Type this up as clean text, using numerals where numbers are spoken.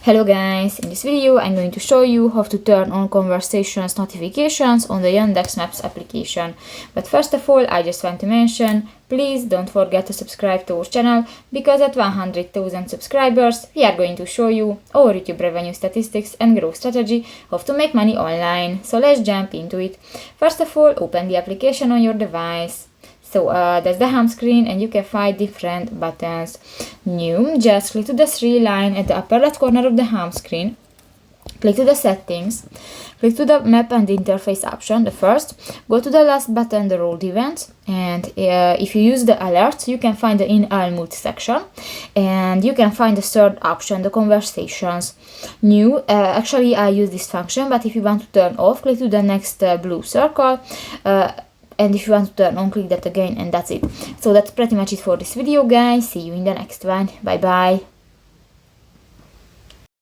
Hello guys, in this video I'm going to show you how to turn on conversations notifications on the Yandex Maps application. But first of all, I just want to mention, please don't forget to subscribe to our channel, because at 100,000 subscribers we are going to show you our YouTube revenue statistics and growth strategy, how to make money online. So let's jump into it. First of all, open the application on your device. So that's the home screen, and you can find different buttons. New, just click to the three line at the upper left corner of the home screen. Click to the settings, click to the map and interface option, the first. Go to the last button, the rolled events, and if you use the alerts, you can find the in all mood section, and you can find the third option, the conversations. New, actually I use this function, but if you want to turn off, click to the next blue circle. And if you want to turn on, click that again, and that's it. So that's pretty much it for this video, guys. See you in the next one. Bye bye.